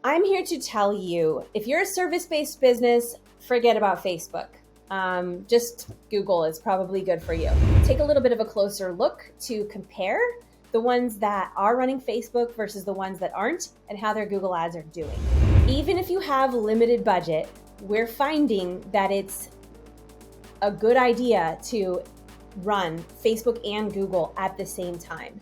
I'm here to tell you, if you're a service-based business, forget about Facebook. Just Google is probably good for you. Take a little bit of a closer look to compare the ones that are running Facebook versus the ones that aren't and how their Google ads are doing. Even if you have limited budget, we're finding that it's a good idea to run Facebook and Google at the same time.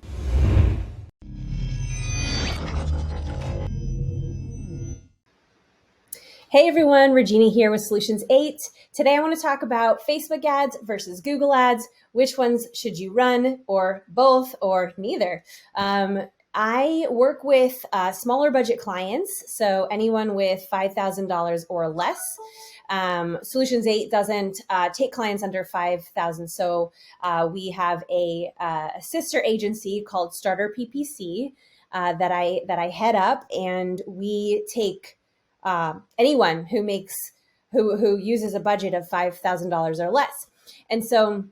Hey everyone, Regina here with Solutions 8. Today I want to talk about Facebook ads versus Google ads. Which ones should you run, or both, or neither? I work with smaller budget clients, so anyone with $5,000 or less. Solutions 8 doesn't take clients under $5,000, so we have a sister agency called StarterPPC that I head up, and we take anyone who uses a budget of $5,000 or less. And so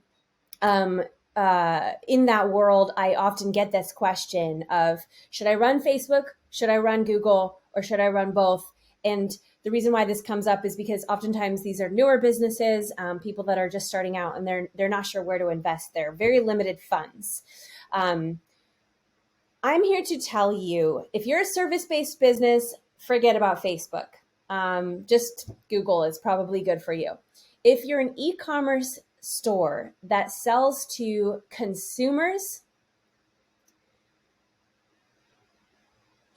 in that world, I often get this question of, should I run Facebook? Should I run Google? Or should I run both? And the reason why this comes up is because oftentimes these are newer businesses, people that are just starting out, and they're not sure where to invest their very limited funds. I'm here to tell you, if you're a service-based business, forget about Facebook. Just Google is probably good for you. If you're an e-commerce store that sells to consumers,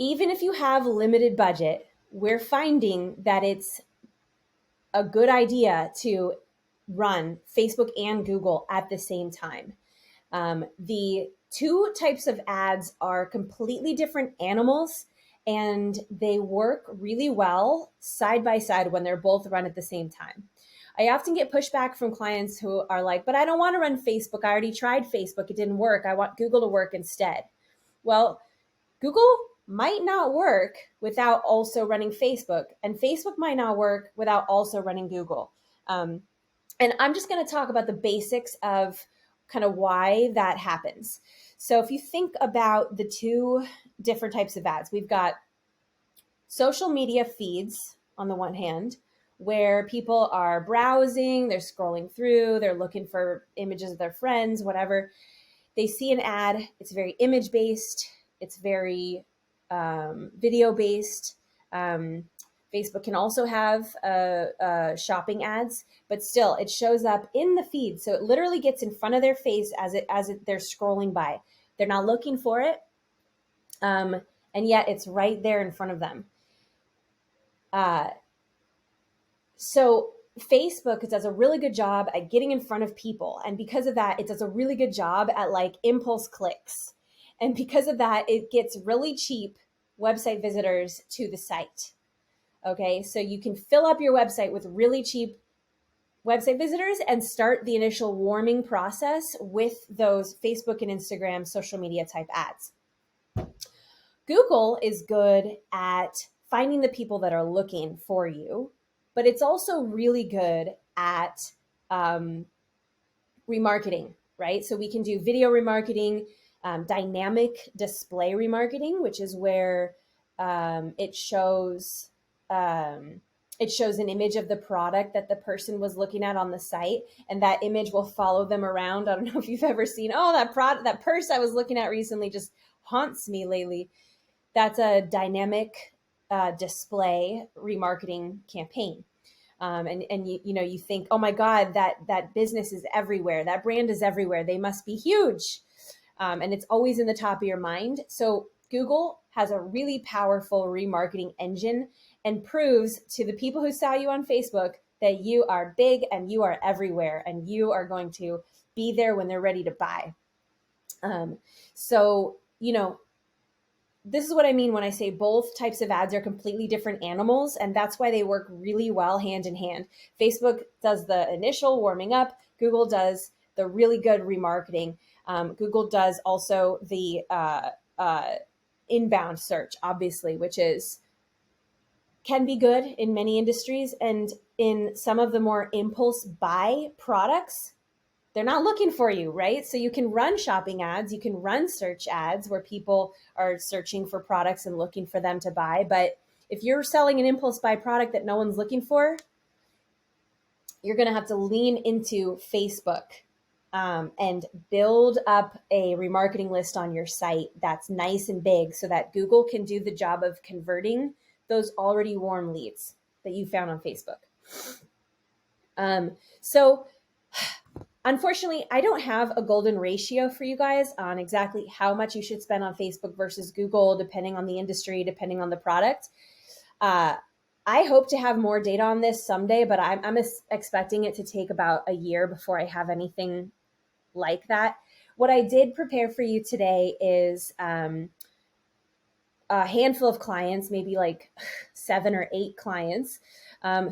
even if you have limited budget, we're finding that it's a good idea to run Facebook and Google at the same time. The two types of ads are completely different animals, and they work really well side by side when they're both run at the same time. I often get pushback from clients who are like, but I don't want to run Facebook. I already tried Facebook. It didn't work. I want Google to work instead. Well, Google might not work without also running Facebook, and Facebook might not work without also running Google. And I'm just going to talk about the basics of kind of why that happens. So if you think about the two different types of ads, we've got social media feeds on the one hand, where people are browsing, they're scrolling through, they're looking for images of their friends, whatever. They see an ad, it's very image-based, it's very video-based. Facebook can also have shopping ads, but still it shows up in the feed. So it literally gets in front of their face as they're scrolling by. They're not looking for it. And yet it's right there in front of them. So Facebook does a really good job at getting in front of people. And because of that, it does a really good job at like impulse clicks. And because of that, it gets really cheap website visitors to the site. Okay, so you can fill up your website with really cheap website visitors and start the initial warming process with those Facebook and Instagram social media type ads. Google is good at finding the people that are looking for you, but it's also really good at remarketing, right? So we can do video remarketing, dynamic display remarketing, which is where it shows an image of the product that the person was looking at on the site, and that image will follow them around. I don't know if you've ever seen, that purse I was looking at recently just haunts me lately. That's a dynamic display remarketing campaign. And you think, oh my God, that business is everywhere. That brand is everywhere. They must be huge. And it's always in the top of your mind. So Google has a really powerful remarketing engine and proves to the people who saw you on Facebook that you are big and you are everywhere and you are going to be there when they're ready to buy. This is what I mean when I say both types of ads are completely different animals, and that's why they work really well hand in hand. Facebook does the initial warming up. Google does the really good remarketing. Google does also the inbound search, obviously, which can be good in many industries, and in some of the more impulse buy products, they're not looking for you, right? So you can run shopping ads, you can run search ads where people are searching for products and looking for them to buy, but If you're selling an impulse buy product that no one's looking for, you're going to have to lean into Facebook and build up a remarketing list on your site that's nice and big so that Google can do the job of converting those already warm leads that you found on Facebook. So unfortunately, I don't have a golden ratio for you guys on exactly how much you should spend on Facebook versus Google, depending on the industry, depending on the product. I hope to have more data on this someday, but I'm expecting it to take about a year before I have anything like that. What I did prepare for you today is a handful of clients, maybe like 7 or 8 clients,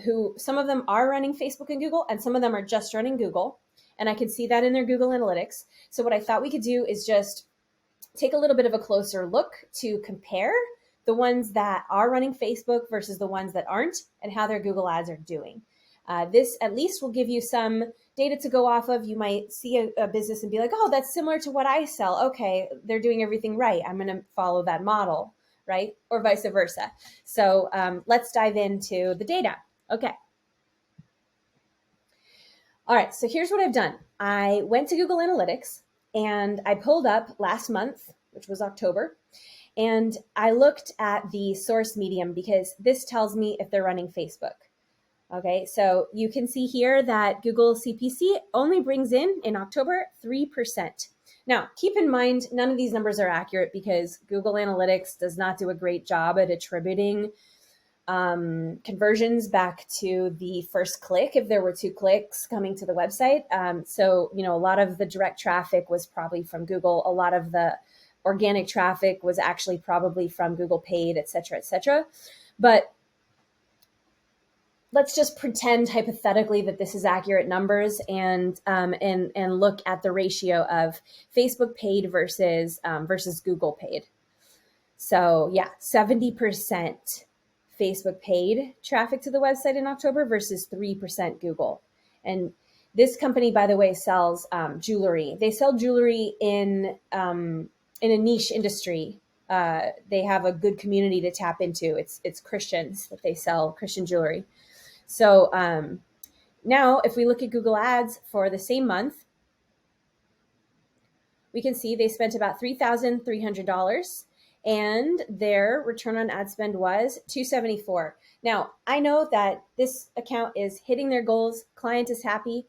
who some of them are running Facebook and Google, and some of them are just running Google. And I can see that in their Google Analytics. So what I thought we could do is just take a little bit of a closer look to compare the ones that are running Facebook versus the ones that aren't, and how their Google ads are doing. This at least will give you some data to go off of. You might see a business and be like, oh, that's similar to what I sell. Okay, they're doing everything right. I'm going to follow that model, right? Or vice versa. So let's dive into the data. Okay. All right, so here's what I've done. I went to Google Analytics and I pulled up last month, which was October, and I looked at the source medium because this tells me if they're running Facebook. Okay, so you can see here that Google CPC only brings in October 3%. Now, keep in mind, none of these numbers are accurate because Google Analytics does not do a great job at attributing conversions back to the first click if there were 2 clicks coming to the website. So, a lot of the direct traffic was probably from Google. A lot of the organic traffic was actually probably from Google paid, et cetera, et cetera. But let's just pretend hypothetically that this is accurate numbers and look at the ratio of Facebook paid versus Google paid. So yeah, 70% Facebook paid traffic to the website in October versus 3% Google. And this company, by the way, sells jewelry. They sell jewelry in a niche industry. They have a good community to tap into. It's Christians that they sell Christian jewelry. So now if we look at Google Ads for the same month, we can see they spent about $3,300 and their return on ad spend was $274. Now, I know that this account is hitting their goals. Client is happy.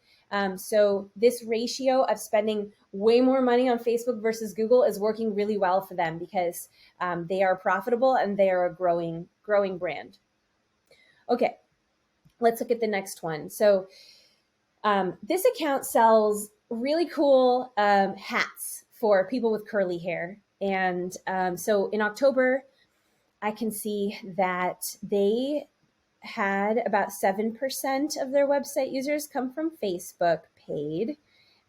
So this ratio of spending way more money on Facebook versus Google is working really well for them because they are profitable and they are a growing brand. Okay, let's look at the next one. So this account sells really cool hats for people with curly hair. And so in October, I can see that they had about 7% of their website users come from Facebook paid,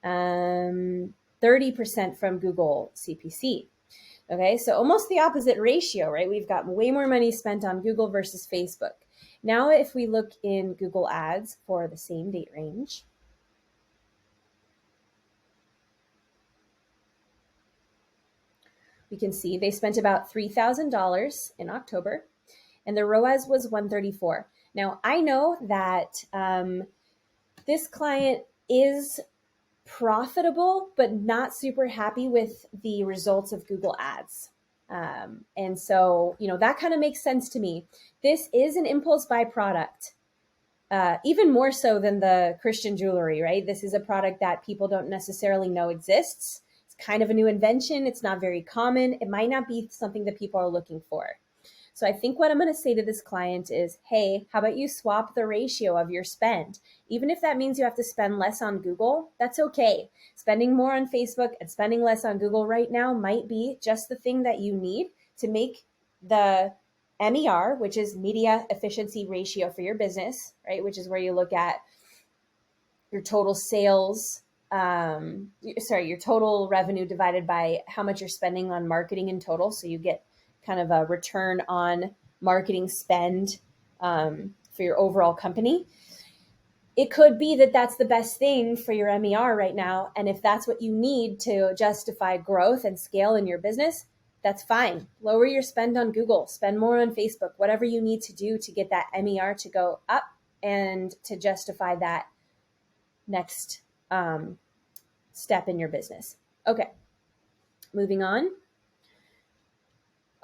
30% from Google CPC. Okay, so almost the opposite ratio, right? We've got way more money spent on Google versus Facebook. Now, if we look in Google Ads for the same date range, we can see they spent about $3,000 in October, and the ROAS was 134. Now, I know that this client is profitable, but not super happy with the results of Google Ads. And so, that kind of makes sense to me. This is an impulse buy product, even more so than the Christian jewelry, right? This is a product that people don't necessarily know exists. It's kind of a new invention. It's not very common. It might not be something that people are looking for. So I think what I'm going to say to this client is, hey, how about you swap the ratio of your spend? Even if that means you have to spend less on Google, that's okay. Spending more on Facebook and spending less on Google right now might be just the thing that you need to make the MER, which is media efficiency ratio for your business, right? Which is where you look at your total sales, your total revenue divided by how much you're spending on marketing in total. So you get kind of a return on marketing spend for your overall company. It could be that that's the best thing for your MER right now. And if that's what you need to justify growth and scale in your business, That's fine. Lower your spend on Google, spend more on Facebook, whatever you need to do to get that MER to go up and to justify that next step in your business. Okay, moving on.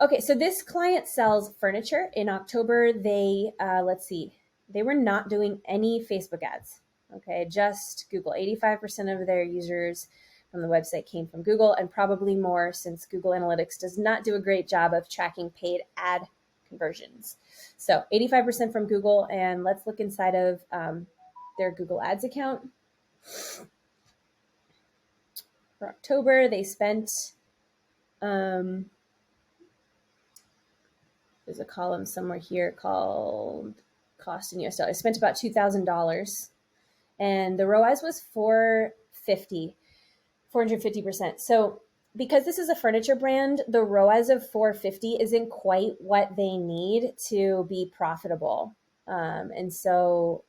Okay, so this client sells furniture. In October, they, let's see, they were not doing any Facebook ads. Okay, just Google. 85% of their users from the website came from Google, and probably more since Google Analytics does not do a great job of tracking paid ad conversions. So 85% from Google, and let's look inside of their Google Ads account. For October, they spent, there's a column somewhere here called cost in US dollars. I spent about $2,000, and the ROAS was 450%. So because this is a furniture brand, the ROAS of 450 isn't quite what they need to be profitable. And so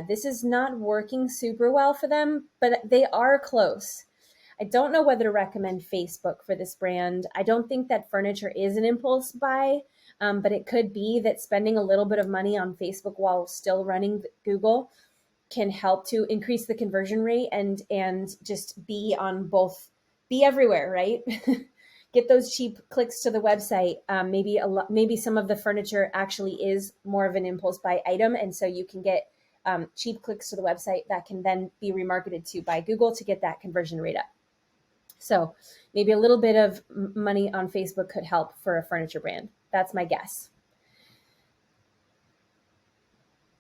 this is not working super well for them, but they are close. I don't know whether to recommend Facebook for this brand. I don't think that furniture is an impulse buy, but it could be that spending a little bit of money on Facebook while still running Google can help to increase the conversion rate and just be on both, be everywhere, right? Get those cheap clicks to the website. Maybe some of the furniture actually is more of an impulse buy item, and so you can get cheap clicks to the website that can then be remarketed to by Google to get that conversion rate up. So maybe a little bit of money on Facebook could help for a furniture brand. That's my guess.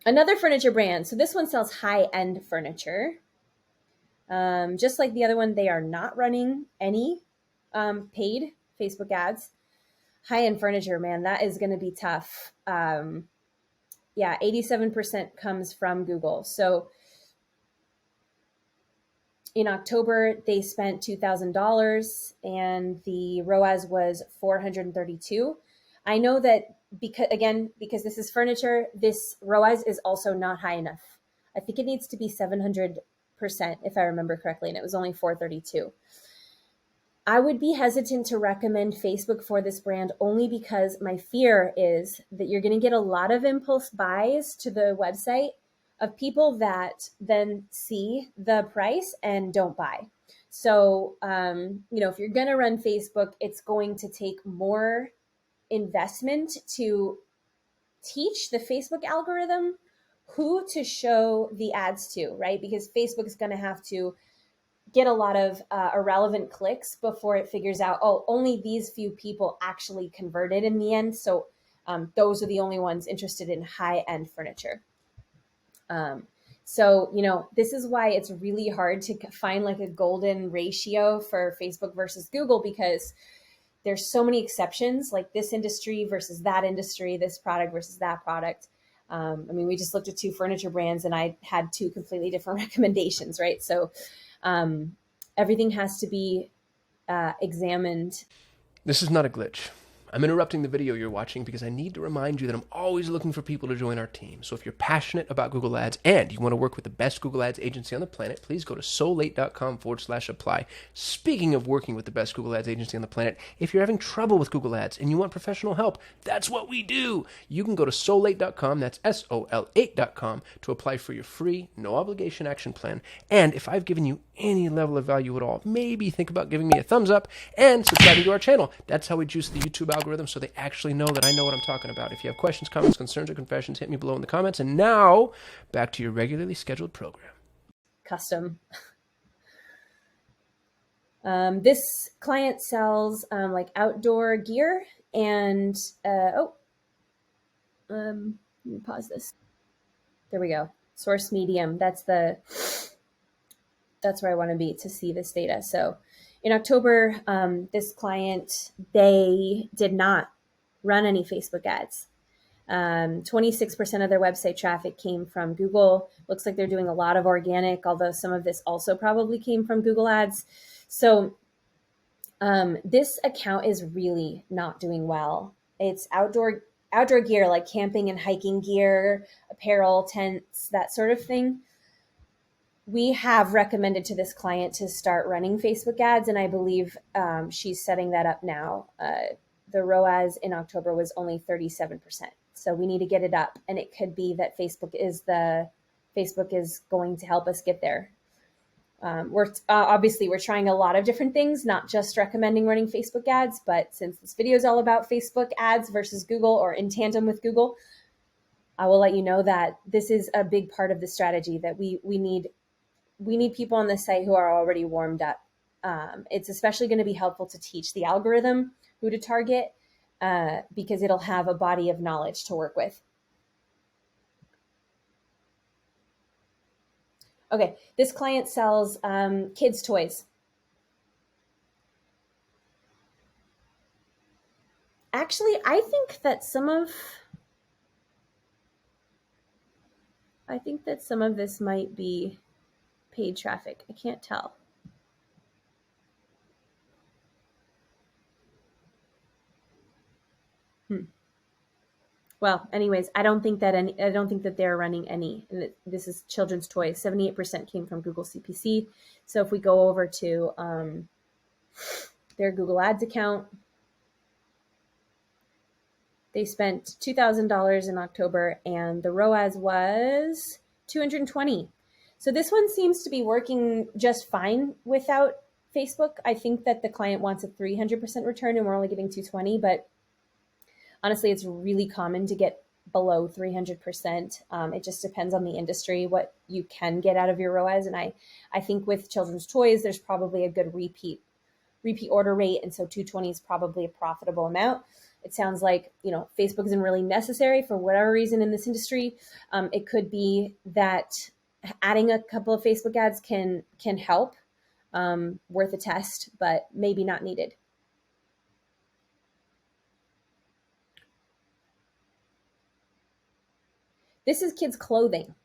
Another furniture brand. So this one sells high-end furniture. Just like the other one, they are not running any paid Facebook ads. High-end furniture, man, that is going to be tough. 87% comes from Google. So in October, they spent $2,000 and the ROAS was 432. I know that because this is furniture, this ROAS is also not high enough. I think it needs to be 700%, if I remember correctly, and it was only 432. I would be hesitant to recommend Facebook for this brand only because my fear is that you're going to get a lot of impulse buys to the website of people that then see the price and don't buy. So, if you're going to run Facebook, it's going to take more investment to teach the Facebook algorithm who to show the ads to, right? Because Facebook is going to have to get a lot of irrelevant clicks before it figures out, only these few people actually converted in the end. So those are the only ones interested in high-end furniture. This is why it's really hard to find like a golden ratio for Facebook versus Google, because there's so many exceptions, like this industry versus that industry, this product versus that product. We just looked at two furniture brands and I had two completely different recommendations, right? So everything has to be examined. This is not a glitch. I'm interrupting the video you're watching because I need to remind you that I'm always looking for people to join our team. So if you're passionate about Google Ads and you want to work with the best Google Ads agency on the planet, please go to solate.com/apply. Speaking of working with the best Google Ads agency on the planet, if you're having trouble with Google Ads and you want professional help, that's what we do. You can go to solate.com, that's SOL8.com, to apply for your free, no obligation action plan. And if I've given you any level of value at all, maybe think about giving me a thumbs up and subscribing to our channel. That's how we juice the YouTube algorithm so they actually know that I know what I'm talking about. If you have questions, comments, concerns, or confessions, hit me below in the comments. And now, back to your regularly scheduled program. Custom. This client sells like outdoor gear and, let me pause this. There we go. Source medium. That's where I want to be to see this data. So in October, this client, they did not run any Facebook ads. 26% of their website traffic came from Google. Looks like they're doing a lot of organic, although some of this also probably came from Google Ads. So this account is really not doing well. It's outdoor gear, like camping and hiking gear, apparel, tents, that sort of thing. we have recommended to this client to start running Facebook ads, and I believe she's setting that up now. The ROAS in October was only 37%. So we need to get it up, and it could be that Facebook is going to help us get there. We're trying a lot of different things, not just recommending running Facebook ads, but since this video is all about Facebook ads versus Google or in tandem with Google, I will let you know that this is a big part of the strategy, that we need people on the site who are already warmed up. It's especially going to be helpful to teach the algorithm who to target because it'll have a body of knowledge to work with. Okay, this client sells kids' toys. Actually, I think that some of this might be paid traffic. I can't tell. Well, anyways, I don't think that they're running any. And this is children's toys. 78% came from Google CPC. So if we go over to their Google Ads account, they spent $2,000 in October, and the ROAS was 220. So this one seems to be working just fine without Facebook. I think that the client wants a 300% return, and we're only getting 220, but honestly, it's really common to get below 300%. It just depends on the industry, what you can get out of your ROAS. And I think with children's toys, there's probably a good repeat order rate. And so 220 is probably a profitable amount. It sounds like, Facebook isn't really necessary for whatever reason in this industry. It could be that adding a couple of Facebook ads can help, worth a test, but maybe not needed. This is kids' clothing.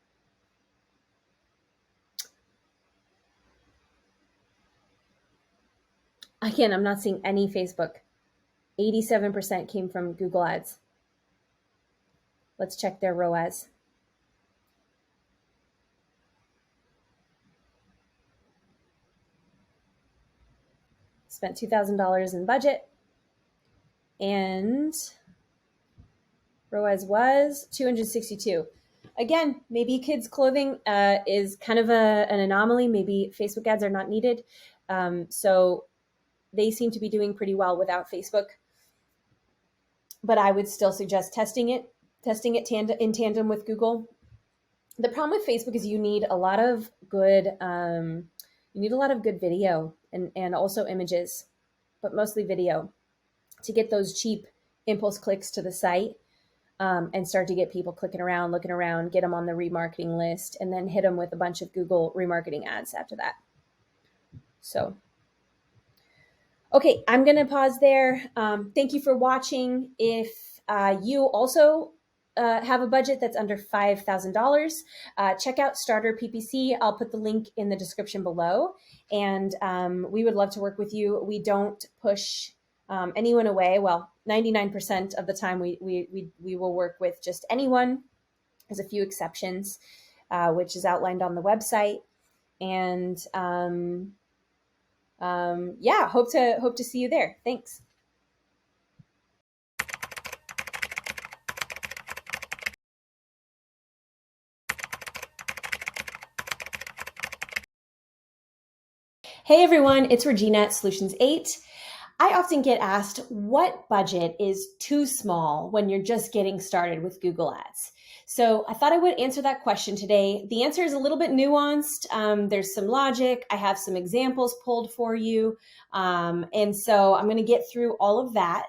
Again, I'm not seeing any Facebook. 87% came from Google Ads. Let's check their ROAS. Spent $2,000 in budget, and ROAS was 262. Again, maybe kids' clothing is kind of an anomaly. Maybe Facebook ads are not needed. So they seem to be doing pretty well without Facebook. But I would still suggest testing it in tandem with Google. The problem with Facebook is you need a lot of good video and also images, but mostly video, to get those cheap impulse clicks to the site. And start to get people clicking around, looking around, get them on the remarketing list, and then hit them with a bunch of Google remarketing ads after that. So, okay, I'm going to pause there. Thank you for watching. If you also have a budget that's under $5,000, check out StarterPPC. I'll put the link in the description below, and we would love to work with you. We don't push anyone away. Well, 99% of the time we will work with just anyone. There's a few exceptions, which is outlined on the website. And yeah, hope to see you there. Thanks. Hey everyone, it's Regina at Solutions 8. I often get asked what budget is too small when you're just getting started with Google Ads. So I thought I would answer that question today. The answer is a little bit nuanced. There's some logic. I have some examples pulled for you. And so I'm going to get through all of that.